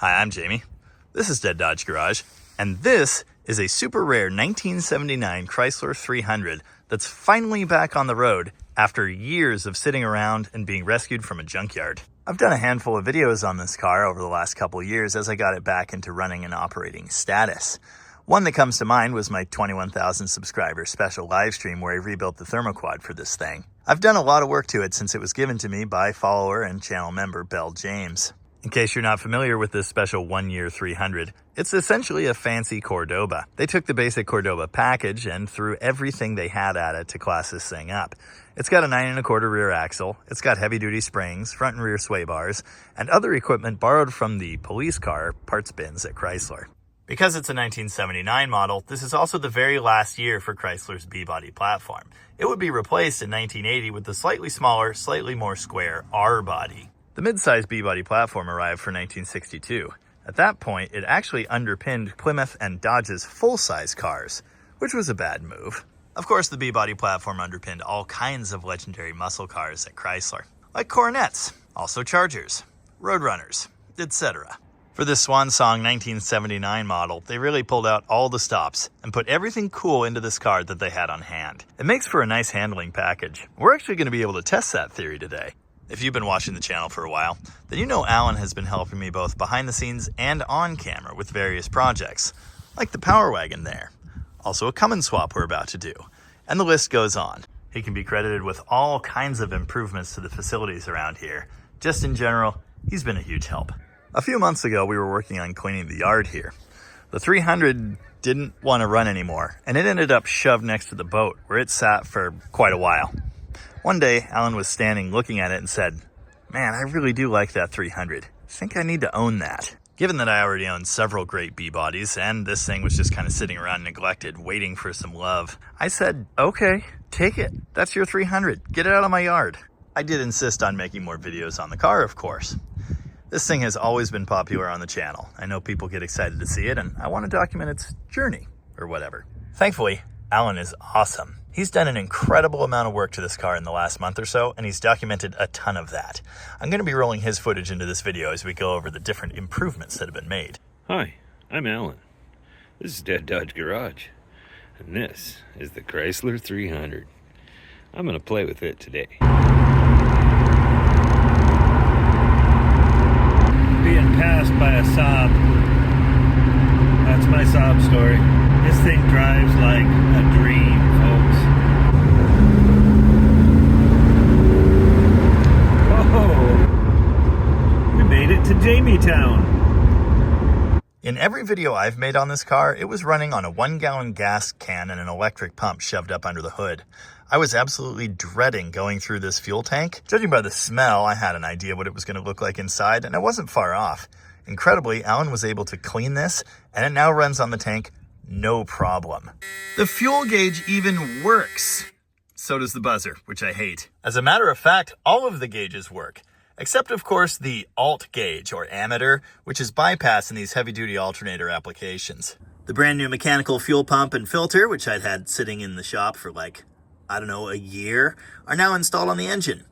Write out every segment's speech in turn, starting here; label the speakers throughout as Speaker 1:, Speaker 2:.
Speaker 1: Hi, I'm Jamie. This is Dead Dodge Garage, and this is a super rare 1979 Chrysler 300 that's finally back on the road after years of sitting around and being rescued from a junkyard. I've done a handful of videos on this car over the last couple years as I got it back into running and operating status. One that comes to mind was my 21,000 subscriber special live stream where I rebuilt the Thermoquad for this thing. I've done a lot of work to it since it was given to me by follower and channel member Belle James. In case you're not familiar with this special 1-year 300, it's essentially a Fancy Cordoba. They took the basic Cordoba package and threw everything they had at it to class this thing up. It's got a 9 1/4 rear axle, it's got heavy-duty springs, front and rear sway bars, and other equipment borrowed from the police car parts bins at Chrysler. Because it's a 1979 model, this is also the very last year for Chrysler's B-body platform. It would be replaced in 1980 with the slightly smaller, slightly more square R-body. The mid-size B-body platform arrived for 1962. At that point, it actually underpinned Plymouth and Dodge's full-size cars, which was a bad move. Of course, the B-body platform underpinned all kinds of legendary muscle cars at Chrysler, like Coronets, also Chargers, Roadrunners, etc. For this swan song 1979 model, they really pulled out all the stops and put everything cool into this car that they had on hand. It makes for a nice handling package. We're actually going to be able to test that theory today. If you've been watching the channel for a while, then you know Allan has been helping me both behind the scenes and on camera with various projects, like the Power Wagon there, also a Cummins swap we're about to do, and the list goes on. He can be credited with all kinds of improvements to the facilities around here. Just in general, he's been a huge help. A few months ago, we were working on cleaning the yard here. The 300 didn't want to run anymore, and it ended up shoved next to the boat, where it sat for quite a while. One day, Allan was standing looking at it and said, "Man, I really do like that 300. I think I need to own that." Given that I already own several great B-bodies, and this thing was just kind of sitting around neglected, waiting for some love, I said, "Okay, take it. That's your 300. Get it out of my yard." I did insist on making more videos on the car, of course. This thing has always been popular on the channel. I know people get excited to see it, and I want to document its journey, or whatever. Thankfully, Allan is awesome. He's done an incredible amount of work to this car in the last month or so, and he's documented a ton of that. I'm going to be rolling his footage into this video as we go over the different improvements that have been made.
Speaker 2: Hi, I'm Allan. This is Dead Dodge Garage, and this is the Chrysler 300. I'm going to play with it today. Being passed by a Saab. That's my Saab story. This thing drives like a dream, folks. Whoa! We made it to Jamie-town.
Speaker 1: In every video I've made on this car, it was running on a 1-gallon gas can and an electric pump shoved up under the hood. I was absolutely dreading going through this fuel tank. Judging by the smell, I had an idea what it was going to look like inside, and I wasn't far off. Incredibly, Allan was able to clean this, and it now runs on the tank no problem. The fuel gauge even works. So does the buzzer, which I hate. As a matter of fact, all of the gauges work, except of course the alt gauge or ammeter, which is bypassed in these heavy-duty alternator applications. The brand new mechanical fuel pump and filter, which I'd had sitting in the shop for like, I don't know, a year, are now installed on the engine.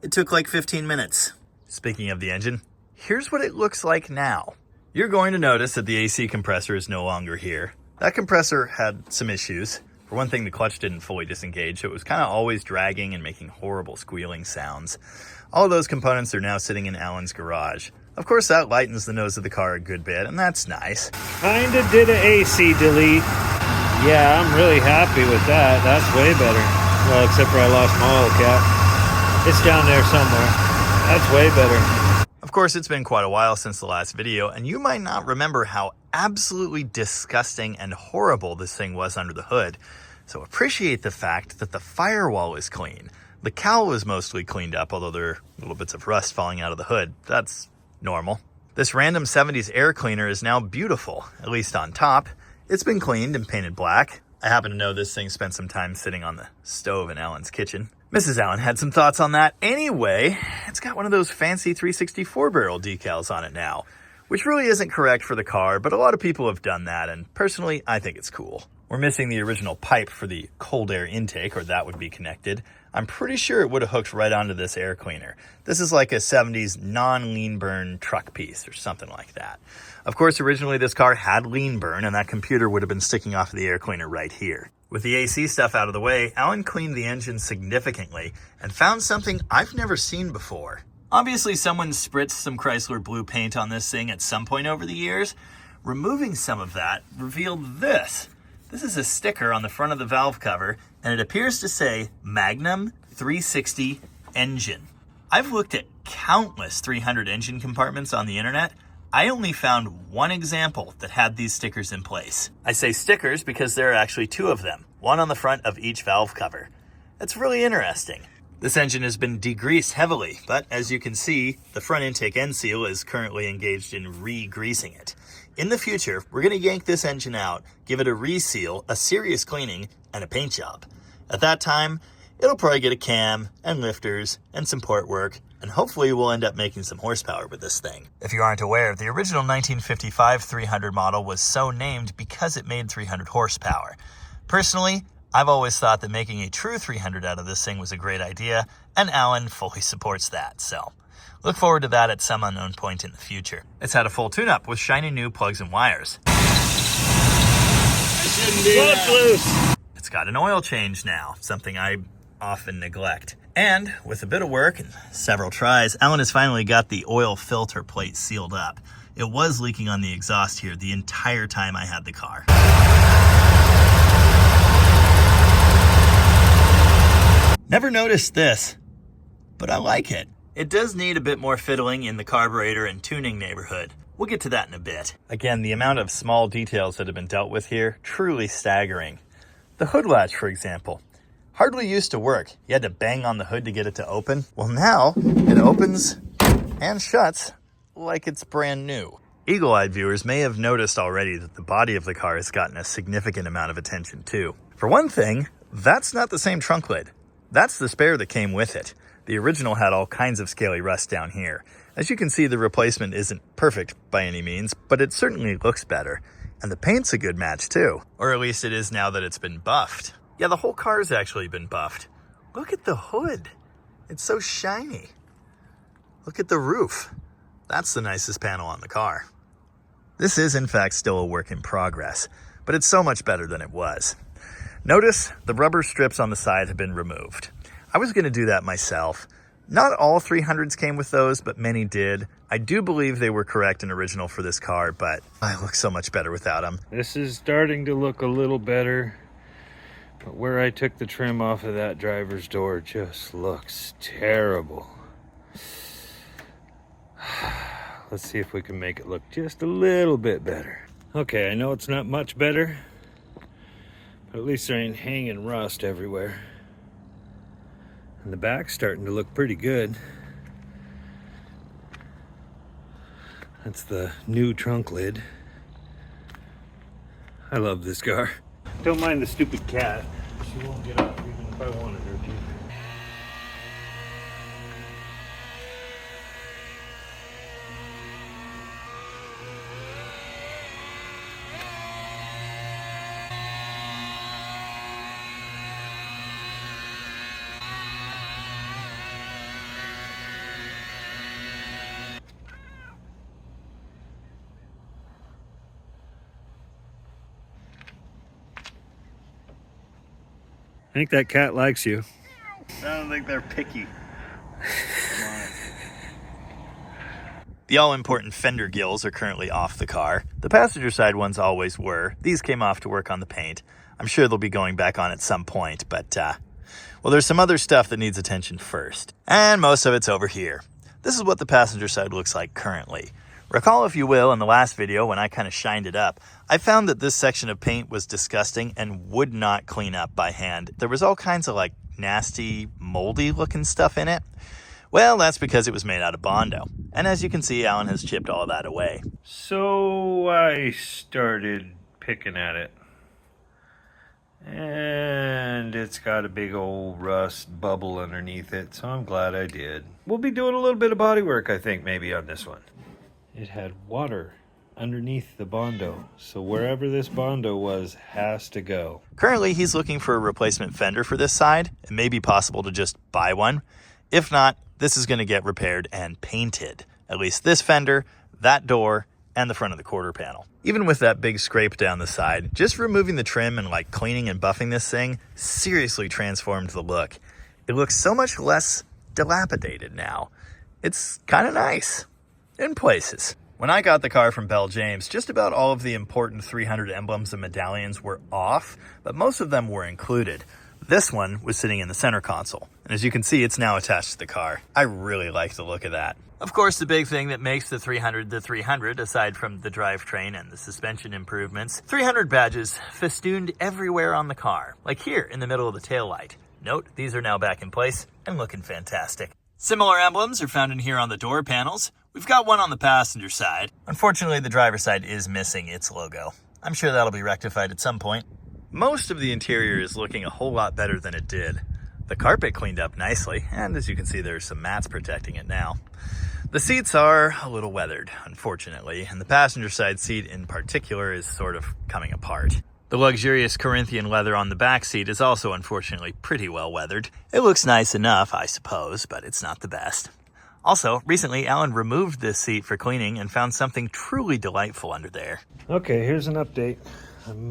Speaker 1: It took like 15 minutes. Speaking of the engine, here's what it looks like now. You're going to notice that the AC compressor is no longer here. That compressor had some issues. For one thing, the clutch didn't fully disengage, so it was kind of always dragging and making horrible squealing sounds. All of those components are now sitting in Allan's garage. Of course, that lightens the nose of the car a good bit, and that's nice.
Speaker 2: Kinda did an AC delete. Yeah, I'm really happy with that. That's way better. Well, except for I lost my oil cap. It's down there somewhere. That's way better.
Speaker 1: Of course, it's been quite a while since the last video, and you might not remember how absolutely disgusting and horrible this thing was under the hood. So appreciate the fact that the firewall is clean. The cowl is mostly cleaned up, although there are little bits of rust falling out of the hood. That's normal. This random 70s air cleaner is now beautiful, at least on top. It's been cleaned and painted black. I happen to know this thing spent some time sitting on the stove in Allan's kitchen. Mrs. Allan had some thoughts on that. Anyway, it's got one of those fancy 364 barrel decals on it now, which really isn't correct for the car, but a lot of people have done that, and personally, I think it's cool. We're missing the original pipe for the cold air intake, or that would be connected. I'm pretty sure it would have hooked right onto this air cleaner. This is like a 70s non-lean burn truck piece or something like that. Of course, originally this car had lean burn, and that computer would have been sticking off of the air cleaner right here. With the AC stuff out of the way, Allan cleaned the engine significantly and found something I've never seen before. Obviously, someone spritzed some Chrysler blue paint on this thing at some point over the years. Removing some of that revealed this. This is a sticker on the front of the valve cover, and it appears to say Magnum 360 Engine. I've looked at countless 300 engine compartments on the internet. I only found one example that had these stickers in place. I say stickers because there are actually two of them, one on the front of each valve cover. That's really interesting. This engine has been degreased heavily, but as you can see, the front intake end seal is currently engaged in re-greasing it. In the future, we're going to yank this engine out, give it a reseal, a serious cleaning, and a paint job. At that time, it'll probably get a cam and lifters and some port work, and hopefully we'll end up making some horsepower with this thing. If you aren't aware, the original 1955 300 model was so named because it made 300 horsepower. Personally, I've always thought that making a true 300 out of this thing was a great idea, and Allan fully supports that, so look forward to that at some unknown point in the future. It's had a full tune-up with shiny new plugs and wires.
Speaker 2: Loose.
Speaker 1: It's got an oil change now, something I often neglect. And with a bit of work and several tries, Allan has finally got the oil filter plate sealed up. It was leaking on the exhaust here the entire time I had the car. Never noticed this, but I like it. It does need a bit more fiddling in the carburetor and tuning neighborhood. We'll get to that in a bit. Again, the amount of small details that have been dealt with here, truly staggering. The hood latch, for example, hardly used to work. You had to bang on the hood to get it to open. Well, now it opens and shuts like it's brand new. Eagle-eyed viewers may have noticed already that the body of the car has gotten a significant amount of attention too. For one thing, that's not the same trunk lid. That's the spare that came with it. The original had all kinds of scaly rust down here. As you can see, the replacement isn't perfect by any means, but it certainly looks better. And the paint's a good match too. Or at least it is now that it's been buffed. Yeah, the whole car's actually been buffed. Look at the hood. It's so shiny. Look at the roof. That's the nicest panel on the car. This is in fact still a work in progress, but it's so much better than it was. Notice the rubber strips on the side have been removed. I was going to do that myself. Not all 300s came with those, but many did. I do believe they were correct and original for this car, but I look so much better without them.
Speaker 2: This is starting to look a little better, but where I took the trim off of that driver's door just looks terrible. Let's see if we can make it look just a little bit better. Okay, I know it's not much better, but at least there ain't hanging rust everywhere. And the back's starting to look pretty good. That's the new trunk lid. I love this car. Don't mind the stupid cat. She won't get up even if I wanted her to. I think that cat likes you.
Speaker 1: I don't think they're picky. The all-important fender gills are currently off the car. The passenger side ones always were. These came off to work on the paint. I'm sure they'll be going back on at some point, but, well, there's some other stuff that needs attention first. And most of it's over here. This is what the passenger side looks like currently. Recall, if you will, in the last video when I kind of shined it up, I found that this section of paint was disgusting and would not clean up by hand. There was all kinds of like nasty, moldy looking stuff in it. Well, that's because it was made out of Bondo. And as you can see, Allan has chipped all of that away.
Speaker 2: So I started picking at it. And it's got a big old rust bubble underneath it, so I'm glad I did. We'll be doing a little bit of body work, I think, maybe on this one. It had water underneath the Bondo. So wherever this Bondo was has to go.
Speaker 1: Currently, he's looking for a replacement fender for this side. It may be possible to just buy one. If not, this is going to get repaired and painted. At least this fender, that door, and the front of the quarter panel. Even with that big scrape down the side, just removing the trim and like cleaning and buffing this thing seriously transformed the look. It looks so much less dilapidated now. It's kind of nice in places. When I got the car from Bell James, just about all of the important 300 emblems and medallions were off, but most of them were included. This one was sitting in the center console, and as you can see, it's now attached to the car. I really like the look of that. Of course, the big thing that makes the 300 the 300, aside from the drivetrain and the suspension improvements, 300 badges festooned everywhere on the car, like here in the middle of the taillight. Note, these are now back in place and looking fantastic. Similar emblems are found in here on the door panels. We've got one on the passenger side. Unfortunately, the driver's side is missing its logo. I'm sure that'll be rectified at some point. Most of the interior is looking a whole lot better than it did. The carpet cleaned up nicely, and as you can see, there's some mats protecting it now. The seats are a little weathered, unfortunately, and the passenger side seat in particular is sort of coming apart. The luxurious Corinthian leather on the back seat is also unfortunately pretty well weathered. It looks nice enough, I suppose, but it's not the best. Also, recently, Allan removed this seat for cleaning and found something truly delightful under there.
Speaker 2: Okay, here's an update. I'm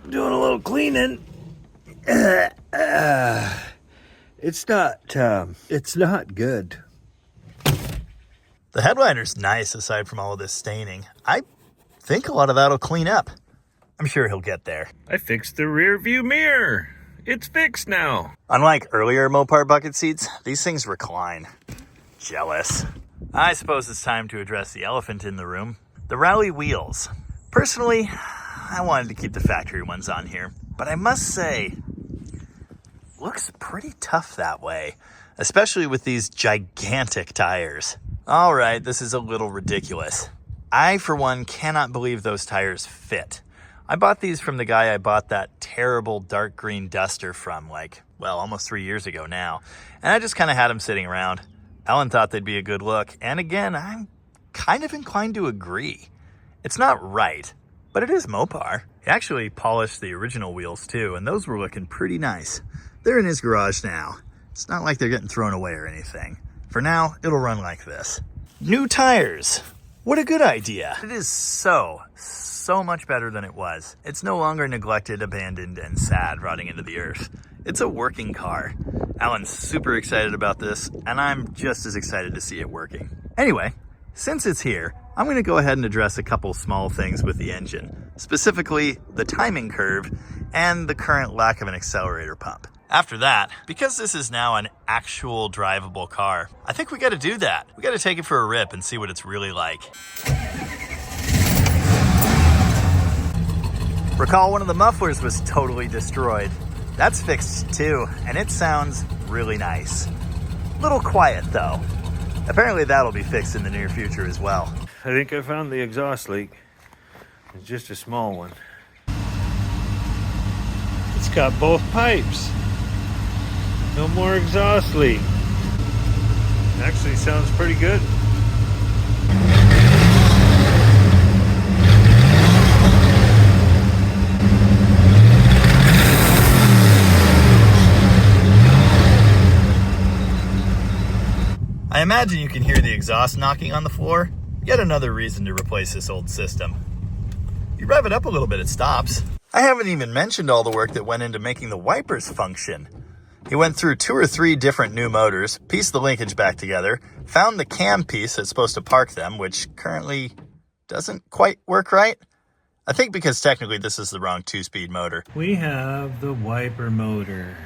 Speaker 2: doing a little cleaning. It's not good.
Speaker 1: The headliner's nice aside from all of this staining. I think a lot of that'll clean up. I'm sure he'll get there.
Speaker 2: I fixed the rear view mirror. It's fixed now.
Speaker 1: Unlike earlier Mopar bucket seats, these things recline. Jealous. I suppose it's time to address the elephant in the room, the rally wheels. Personally, I wanted to keep the factory ones on here, but I must say, looks pretty tough that way, especially with these gigantic tires. All right, this is a little ridiculous. I, for one, cannot believe those tires fit. I bought these from the guy I bought that terrible dark green Duster from almost 3 years ago now. And I just kind of had them sitting around. Allan thought they'd be a good look. And again, I'm kind of inclined to agree. It's not right, but it is Mopar. He actually polished the original wheels too, and those were looking pretty nice. They're in his garage now. It's not like they're getting thrown away or anything. For now, it'll run like this. New tires. What a good idea. It is so much better than it was. It's no longer neglected, abandoned, and sad, rotting into the earth. It's a working car. Allan's super excited about this, and I'm just as excited to see it working. Anyway, since it's here, I'm going to go ahead and address a couple small things with the engine, specifically the timing curve and the current lack of an accelerator pump. After that, because this is now an actual drivable car, I think we got to do that. We got to take it for a rip and see what it's really like. Recall one of the mufflers was totally destroyed. That's fixed too, and it sounds really nice. Little quiet though. Apparently that'll be fixed in the near future as well.
Speaker 2: I think I found the exhaust leak. It's just a small one. It's got both pipes. No more exhaust leak. Actually sounds pretty good.
Speaker 1: I imagine you can hear the exhaust knocking on the floor. Yet another reason to replace this old system. You rev it up a little bit, it stops. I haven't even mentioned all the work that went into making the wipers function. He went through 2 or 3 different new motors, pieced the linkage back together, found the cam piece that's supposed to park them, which currently doesn't quite work right. I think because technically this is the wrong 2-speed motor.
Speaker 2: We have the wiper motor.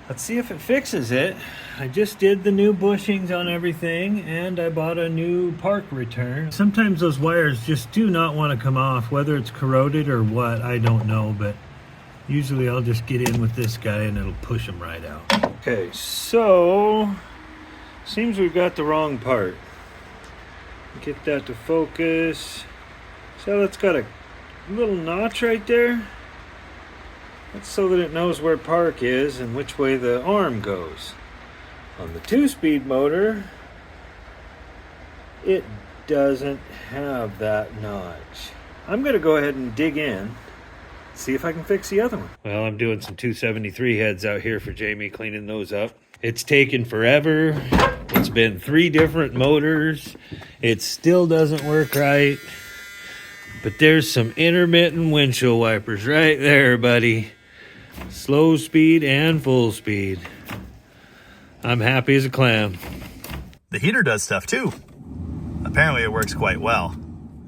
Speaker 2: Let's see if it fixes it. I just did the new bushings on everything, and I bought a new park return. Sometimes those wires just do not want to come off, whether it's corroded or what, I don't know, but usually I'll just get in with this guy and it'll push them right out. Okay, so seems we've got the wrong part. Get that to focus. So it's got a little notch right there. That's so that it knows where park is and which way the arm goes. On the 2-speed motor, it doesn't have that notch. I'm going to go ahead and dig in, see if I can fix the other one. Well, I'm doing some 273 heads out here for Jamie, cleaning those up. It's taken forever. It's been 3 different motors. It still doesn't work right. But there's some intermittent windshield wipers right there, buddy. Slow speed and full speed. I'm happy as a clam.
Speaker 1: The heater does stuff too. Apparently it works quite well.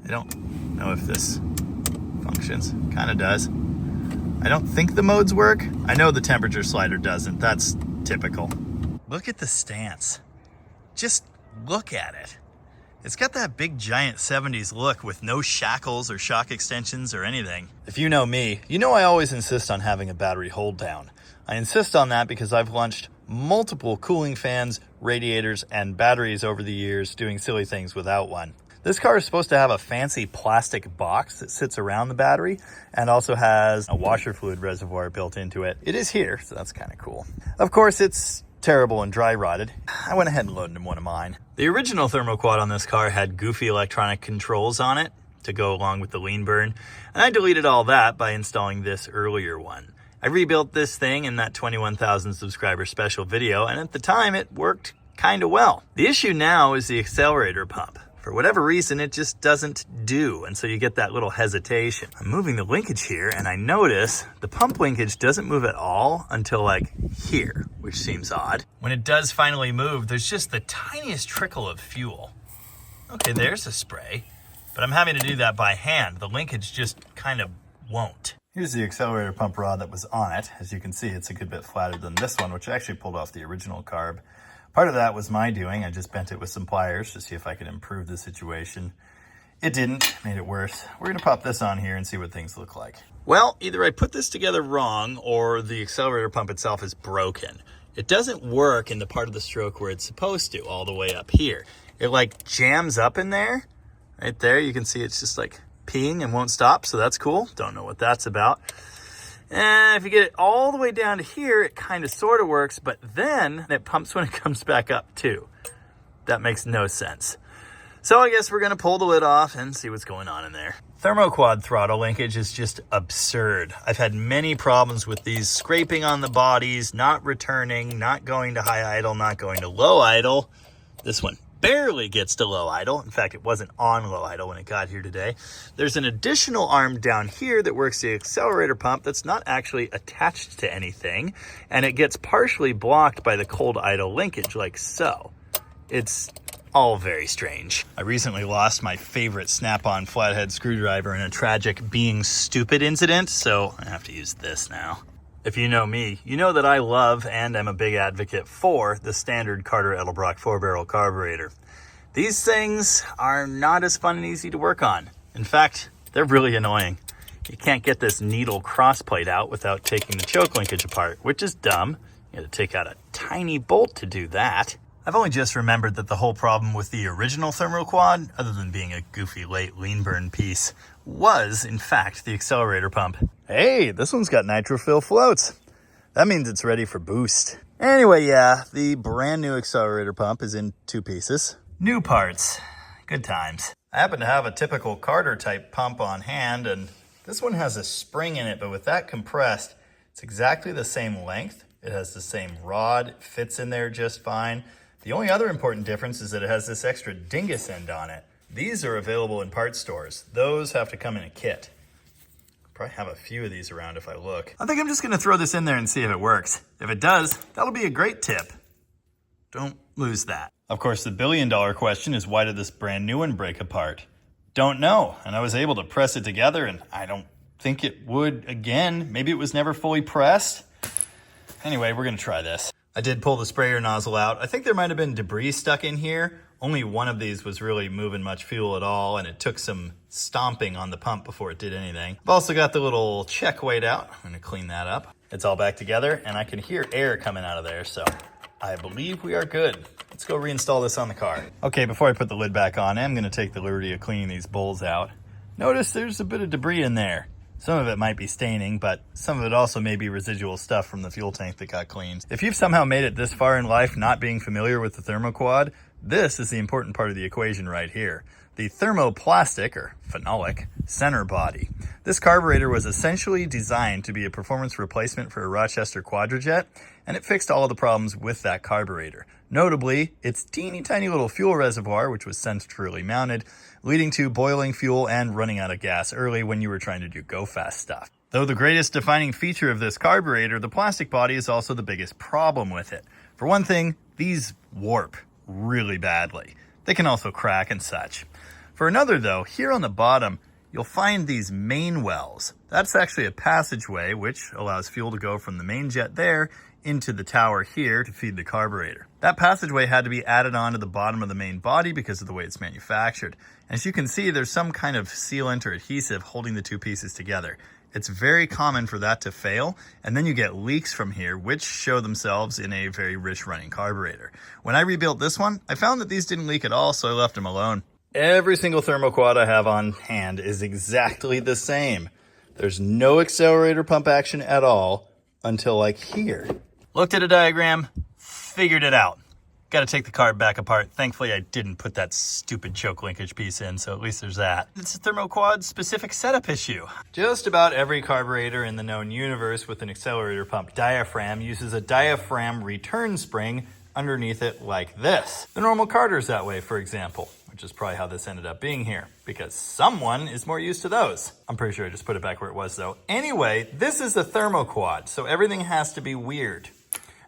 Speaker 1: I don't know if this functions. Kind of does. I don't think the modes work. I know the temperature slider doesn't. That's typical. Look at the stance. Just look at it. It's got that big giant 70s look with no shackles or shock extensions or anything. If you know me, you know I always insist on having a battery hold down. I insist on that because I've launched multiple cooling fans, radiators, and batteries over the years doing silly things without one. This car is supposed to have a fancy plastic box that sits around the battery and also has a washer fluid reservoir built into it. It is here, so that's kind of cool. Of course, it's terrible and dry rotted. I went ahead and loaded in one of mine. The original Thermoquad on this car had goofy electronic controls on it to go along with the lean burn, and I deleted all that by installing this earlier one. I rebuilt this thing in that 21,000 subscriber special video, and at the time it worked kind of well. The issue now is the accelerator pump. For whatever reason, it just doesn't do, and so you get that little hesitation. I'm moving the linkage here, and I notice the pump linkage doesn't move at all until like here, which seems odd. When it does finally move, there's just the tiniest trickle of fuel. Okay, there's a spray, but I'm having to do that by hand. The linkage just kind of won't. Here's the accelerator pump rod that was on it. As you can see, it's a good bit flatter than this one, which I actually pulled off the original carb. Part of that was my doing. I just bent it with some pliers to see if I could improve the situation. It didn't, made it worse. We're gonna pop this on here and see what things look like. Well, either I put this together wrong or the accelerator pump itself is broken. It doesn't work in the part of the stroke where it's supposed to, all the way up here. It like jams up in there. Right there, you can see it's just like peeing and won't stop, so that's cool. Don't know what that's about. And if you get it all the way down to here, it kind of sort of works, but then it pumps when it comes back up too. That makes no sense. So I guess we're gonna pull the lid off and see what's going on in there. Thermoquad throttle linkage is just absurd. I've had many problems with these scraping on the bodies, not returning, not going to high idle, not going to low idle. This one barely gets to low idle. In fact, it wasn't on low idle when it got here today. There's an additional arm down here that works the accelerator pump that's not actually attached to anything, and it gets partially blocked by the cold idle linkage like so. It's all very strange. I recently lost my favorite snap-on flathead screwdriver in a tragic being stupid incident, so I have to use this now. If you know me, you know that I love and am a big advocate for the standard Carter-Edelbrock 4-barrel carburetor. These things are not as fun and easy to work on. In fact, they're really annoying. You can't get this needle crossplate out without taking the choke linkage apart, which is dumb. You had to take out a tiny bolt to do that. I've only just remembered that the whole problem with the original Thermoquad, other than being a goofy late lean burn piece, was, in fact, the accelerator pump. Hey, this one's got nitro-fill floats. That means it's ready for boost. Anyway, yeah, the brand new accelerator pump is in 2 pieces. New parts. Good times. I happen to have a typical Carter type pump on hand, and this one has a spring in it, but with that compressed, it's exactly the same length. It has the same rod, it fits in there just fine. The only other important difference is that it has this extra dingus end on it. These are available in parts stores. Those have to come in a kit. Probably have a few of these around if I look. I think I'm just gonna throw this in there and see if it works. If it does, that'll be a great tip. Don't lose that. Of course, the billion-dollar question is, why did this brand new one break apart? Don't know, and I was able to press it together, and I don't think it would again. Maybe it was never fully pressed. Anyway, we're gonna try this. I did pull the sprayer nozzle out. I think there might have been debris stuck in here. Only one of these was really moving much fuel at all, and it took some stomping on the pump before it did anything. I've also got the little check weight out. I'm gonna clean that up. It's all back together, and I can hear air coming out of there, so I believe we are good. Let's go reinstall this on the car. Okay, before I put the lid back on, I'm gonna take the liberty of cleaning these bowls out. Notice there's a bit of debris in there. Some of it might be staining, but some of it also may be residual stuff from the fuel tank that got cleaned. If you've somehow made it this far in life not being familiar with the Thermoquad, this is the important part of the equation right here. the thermoplastic, or phenolic, center body. This carburetor was essentially designed to be a performance replacement for a Rochester Quadrajet, and it fixed all of the problems with that carburetor. Notably, its teeny tiny little fuel reservoir, which was centrally mounted, leading to boiling fuel and running out of gas early when you were trying to do go-fast stuff. Though the greatest defining feature of this carburetor, the plastic body is also the biggest problem with it. For one thing, these warp really badly. They can also crack and such. For another though, here on the bottom, you'll find these main wells. That's actually a passageway which allows fuel to go from the main jet there into the tower here to feed the carburetor. That passageway had to be added on to the bottom of the main body because of the way it's manufactured. As you can see, there's some kind of sealant or adhesive holding the two pieces together. It's very common for that to fail, and then you get leaks from here, which show themselves in a very rich running carburetor. When I rebuilt this one, I found that these didn't leak at all, so I left them alone. Every single Thermoquad I have on hand is exactly the same. There's no accelerator pump action at all until like here. Looked at a diagram, figured it out. Got to take the carb back apart. Thankfully, I didn't put that stupid choke linkage piece in, so at least there's that. It's a Thermoquad specific setup issue. Just about every carburetor in the known universe with an accelerator pump diaphragm uses a diaphragm return spring underneath it like this. The normal Carter's that way, for example, which is probably how this ended up being here, because someone is more used to those. I'm pretty sure I just put it back where it was though. Anyway, this is a Thermoquad, so everything has to be weird.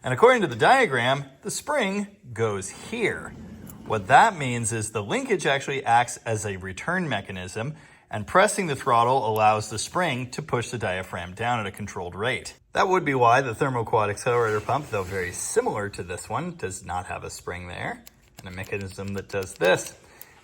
Speaker 1: And according to the diagram, the spring goes here. What that means is the linkage actually acts as a return mechanism, and pressing the throttle allows the spring to push the diaphragm down at a controlled rate. That would be why the Thermoquad accelerator pump, though very similar to this one, does not have a spring there, and a mechanism that does this.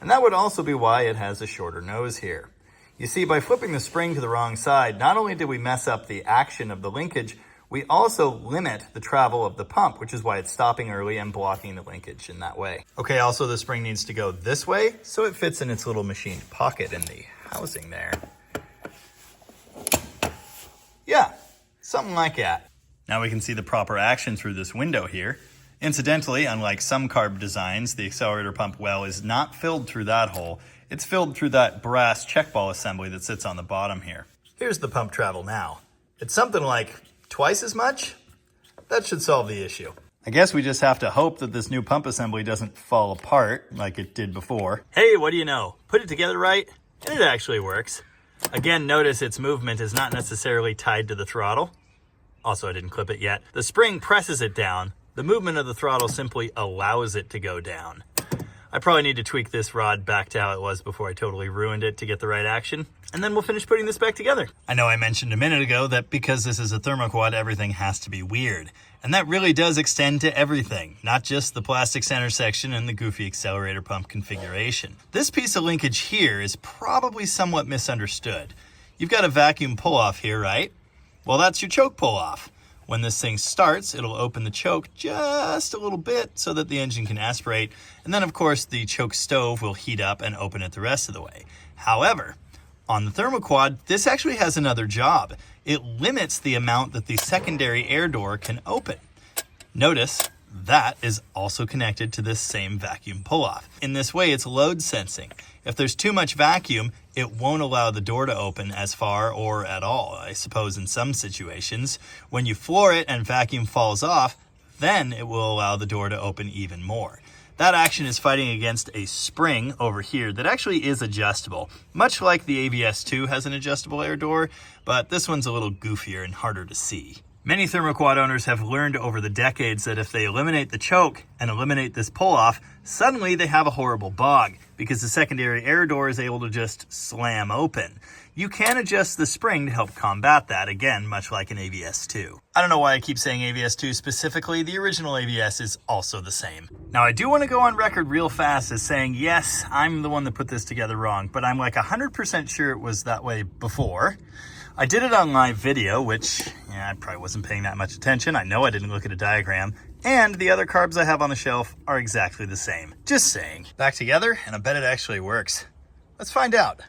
Speaker 1: And that would also be why it has a shorter nose here. You see, by flipping the spring to the wrong side, not only did we mess up the action of the linkage, we also limit the travel of the pump, which is why it's stopping early and blocking the linkage in that way. Okay, also the spring needs to go this way, so it fits in its little machined pocket in the housing there. Yeah, something like that. Now we can see the proper action through this window here. Incidentally, unlike some carb designs, the accelerator pump well is not filled through that hole. It's filled through that brass check ball assembly that sits on the bottom here. Here's the pump travel now. It's something like twice as much? That should solve the issue. I guess we just have to hope that this new pump assembly doesn't fall apart like it did before. Hey, what do you know? Put it together right, and it actually works. Again, notice its movement is not necessarily tied to the throttle. Also, I didn't clip it yet. The spring presses it down. The movement of the throttle simply allows it to go down. I probably need to tweak this rod back to how it was before I totally ruined it to get the right action. And then we'll finish putting this back together. I know I mentioned a minute ago that because this is a Thermoquad, everything has to be weird. And that really does extend to everything, not just the plastic center section and the goofy accelerator pump configuration. This piece of linkage here is probably somewhat misunderstood. You've got a vacuum pull-off here, right? Well, that's your choke pull-off. When this thing starts, it'll open the choke just a little bit so that the engine can aspirate. And then, of course, the choke stove will heat up and open it the rest of the way. However, on the Thermoquad, this actually has another job. It limits the amount that the secondary air door can open. Notice that is also connected to this same vacuum pull-off. In this way, it's load sensing. If there's too much vacuum, it won't allow the door to open as far or at all. I suppose in some situations, when you floor it and vacuum falls off, then it will allow the door to open even more. That action is fighting against a spring over here that actually is adjustable, much like the ABS2 has an adjustable air door, but this one's a little goofier and harder to see. Many Thermoquad owners have learned over the decades that if they eliminate the choke and eliminate this pull-off, suddenly they have a horrible bog because the secondary air door is able to just slam open. You can adjust the spring to help combat that, again, much like an ABS2. I don't know why I keep saying ABS2 specifically. The original ABS is also the same. Now, I do want to go on record real fast as saying, yes, I'm the one that put this together wrong, but I'm like 100% sure it was that way before. I did it on live video, which I probably wasn't paying that much attention. I know I didn't look at a diagram. And the other carbs I have on the shelf are exactly the same. Just saying. Back together, and I bet it actually works. Let's find out.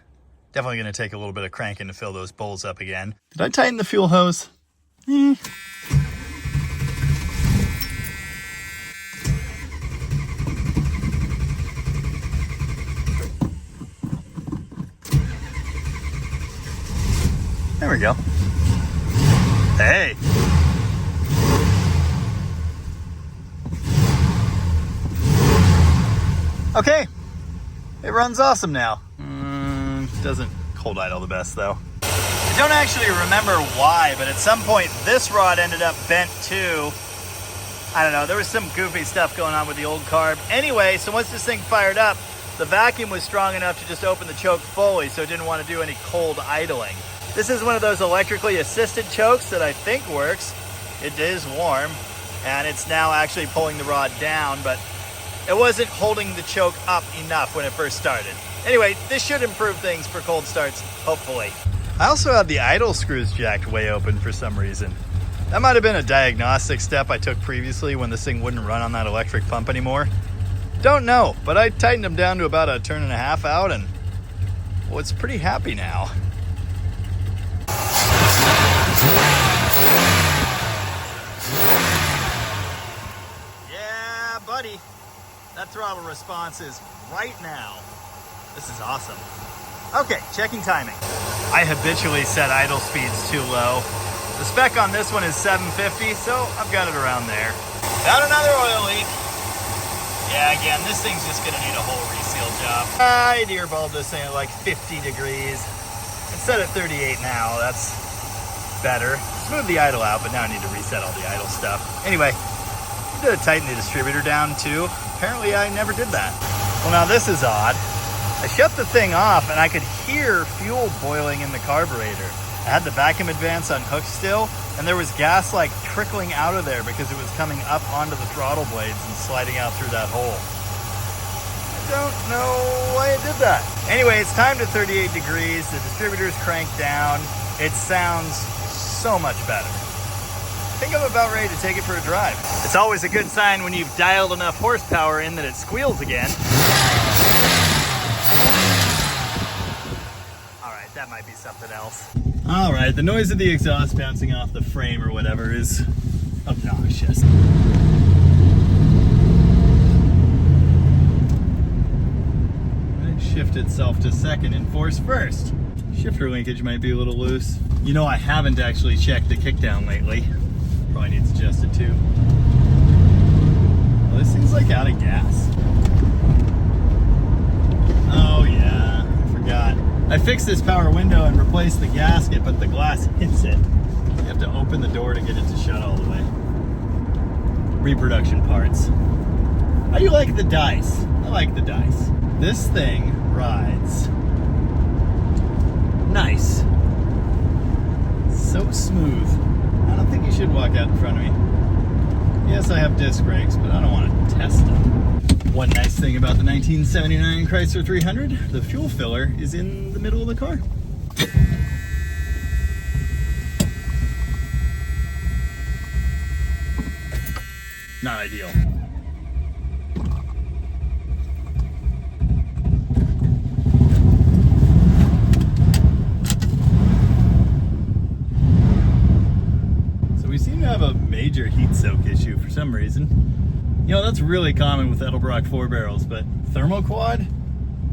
Speaker 1: Definitely going to take a little bit of cranking to fill those bowls up again. Did I tighten the fuel hose? There we go. Hey. Okay. It runs awesome now. Doesn't cold idle the best though. I don't actually remember why, but at some point this rod ended up bent too. I don't know, there was some goofy stuff going on with the old carb. Anyway, so once this thing fired up, the vacuum was strong enough to just open the choke fully, so it didn't want to do any cold idling. This is one of those electrically assisted chokes that I think works. It is warm, and it's now actually pulling the rod down, but it wasn't holding the choke up enough when it first started. Anyway, this should improve things for cold starts, hopefully. I also had the idle screws jacked way open for some reason. That might have been a diagnostic step I took previously when this thing wouldn't run on that electric pump anymore. Don't know, but I tightened them down to about a turn and a half out, and well, it's pretty happy now. Yeah, buddy. That throttle response is right now. This is awesome. Okay, checking timing. I habitually set idle speeds too low. The spec on this one is 750, so I've got it around there. Found another oil leak. Yeah, again, this thing's just gonna need a whole reseal job. I deer bulbed this thing at like 50 degrees. It's set at 38 now, that's better. Smooth the idle out, but now I need to reset all the idle stuff. Anyway, I did tighten the distributor down too. Apparently I never did that. Well, now this is odd. I shut the thing off and I could hear fuel boiling in the carburetor. I had the vacuum advance on hook still, and there was gas like trickling out of there because it was coming up onto the throttle blades and sliding out through that hole. I don't know why it did that. Anyway, it's time to 38 degrees. The distributor's cranked down. It sounds so much better. I think I'm about ready to take it for a drive. It's always a good sign when you've dialed enough horsepower in that it squeals again. All right, that might be something else. All right, the noise of the exhaust bouncing off the frame or whatever is obnoxious. Might shift itself to second and force first. Shifter linkage might be a little loose. You know, I haven't actually checked the kickdown lately. Probably needs adjusted too. Well, this thing's like out of gas. Oh yeah, I forgot. I fixed this power window and replaced the gasket, but the glass hits it. You have to open the door to get it to shut all the way. Reproduction parts. How do you like the dice? I like the dice. This thing rides nice. So smooth. I don't think you should walk out in front of me. Yes, I have disc brakes, but I don't want to test them. One nice thing about the 1979 Chrysler 300, the fuel filler is in the middle of the car. Not ideal. So we seem to have a major heat soak issue for some reason. You know, that's really common with Edelbrock 4 barrels, but Thermoquad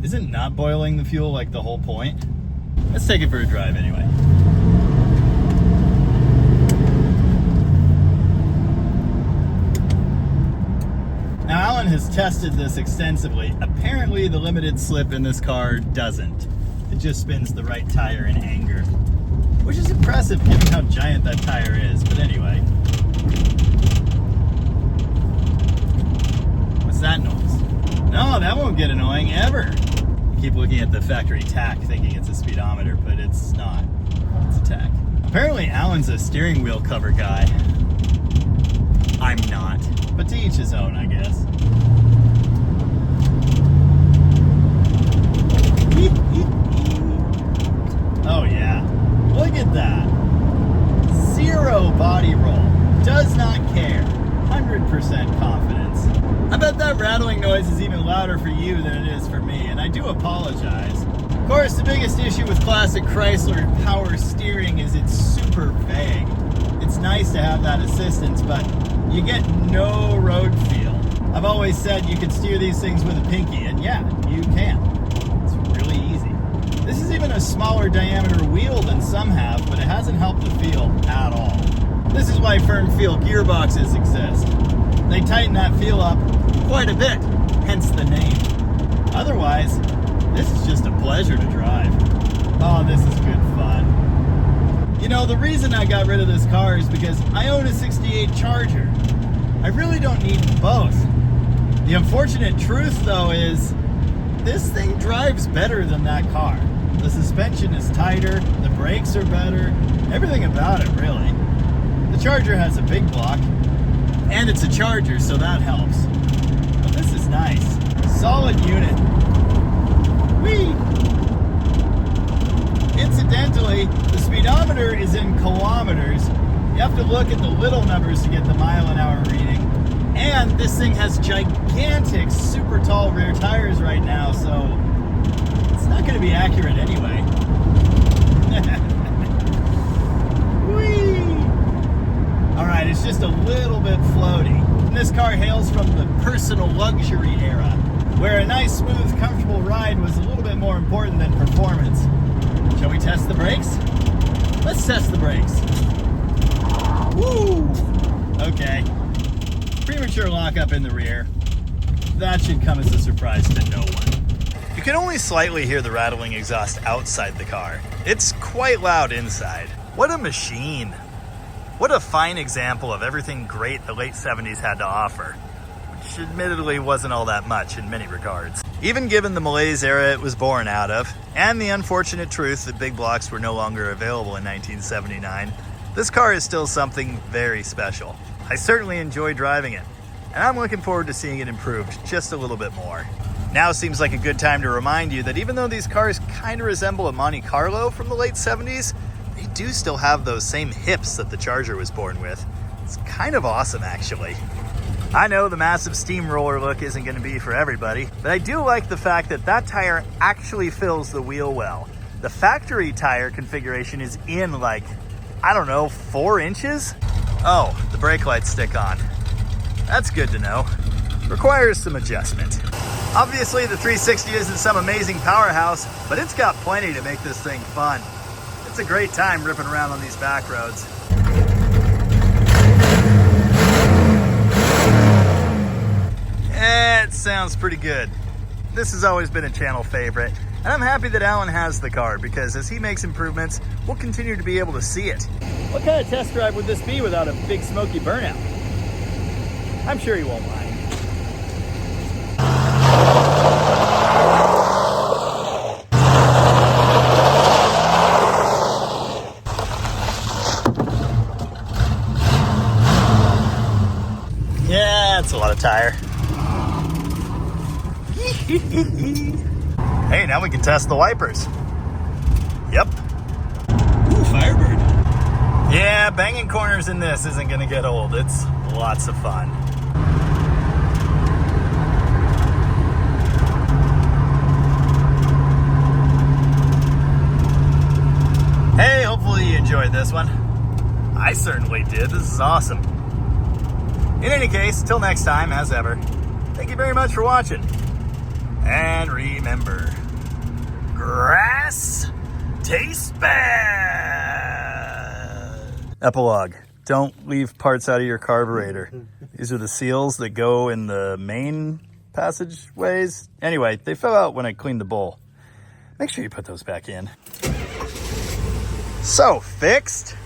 Speaker 1: isn't not boiling the fuel like the whole point. Let's take it for a drive anyway. Now, Allan has tested this extensively. Apparently, the limited slip in this car doesn't. It just spins the right tire in anger, which is impressive given how giant that tire is, but anyway. That noise. No, that won't get annoying ever. I keep looking at the factory tach thinking it's a speedometer, but it's not. It's a tach. Apparently Allan's a steering wheel cover guy. I'm not, but to each his own, I guess. Oh yeah, look at that. Zero body roll, does not care, 100% confidence. I bet that rattling noise is even louder for you than it is for me, and I do apologize. Of course, the biggest issue with classic Chrysler power steering is it's super vague. It's nice to have that assistance, but you get no road feel. I've always said you could steer these things with a pinky, and yeah, you can. It's really easy. This is even a smaller diameter wheel than some have, but it hasn't helped the feel at all. This is why firm feel gearboxes exist. They tighten that feel up quite a bit, hence the name. Otherwise, this is just a pleasure to drive. Oh, this is good fun. You know, the reason I got rid of this car is because I own a 68 Charger. I really don't need both. The unfortunate truth, though, is this thing drives better than that car. The suspension is tighter, the brakes are better, everything about it, really. The Charger has a big block, and it's a Charger, so that helps. But this is nice. Solid unit. Whee! Incidentally, the speedometer is in kilometers. You have to look at the little numbers to get the mile-an-hour reading. And this thing has gigantic, super tall rear tires right now, so it's not going to be accurate anyway. Whee! Alright, it's just a little bit floaty. And this car hails from the personal luxury era, where a nice, smooth, comfortable ride was a little bit more important than performance. Shall we test the brakes? Let's test the brakes. Woo! Okay. Premature lockup in the rear. That should come as a surprise to no one. You can only slightly hear the rattling exhaust outside the car. It's quite loud inside. What a machine. What a fine example of everything great the late 70s had to offer, which admittedly wasn't all that much in many regards. Even given the malaise era it was born out of, and the unfortunate truth that big blocks were no longer available in 1979, this car is still something very special. I certainly enjoy driving it, and I'm looking forward to seeing it improved just a little bit more. Now seems like a good time to remind you that even though these cars kind of resemble a Monte Carlo from the late 70s, they do still have those same hips that the Charger was born with. It's kind of awesome, actually. I know the massive steamroller look isn't going to be for everybody, but I do like the fact that that tire actually fills the wheel well. The factory tire configuration is in like, I don't know, 4 inches? Oh, the brake lights stick on. That's good to know. Requires some adjustment. Obviously, the 360 isn't some amazing powerhouse, but it's got plenty to make this thing fun. It's a great time ripping around on these back roads. It sounds pretty good. This has always been a channel favorite, and I'm happy that Allan has the car because as he makes improvements, we'll continue to be able to see it. What kind of test drive would this be without a big smoky burnout? I'm sure he won't mind. Yeah, that's a lot of tire. Hey, now we can test the wipers. Yep. Ooh, Firebird. Yeah, banging corners in this isn't gonna get old. It's lots of fun. Hey, hopefully you enjoyed this one. I certainly did. This is awesome. In any case, till next time, as ever, thank you very much for watching. And remember, grass tastes bad. Epilogue. Don't leave parts out of your carburetor. These are the seals that go in the main passageways. Anyway, they fell out when I cleaned the bowl. Make sure you put those back in. So, fixed?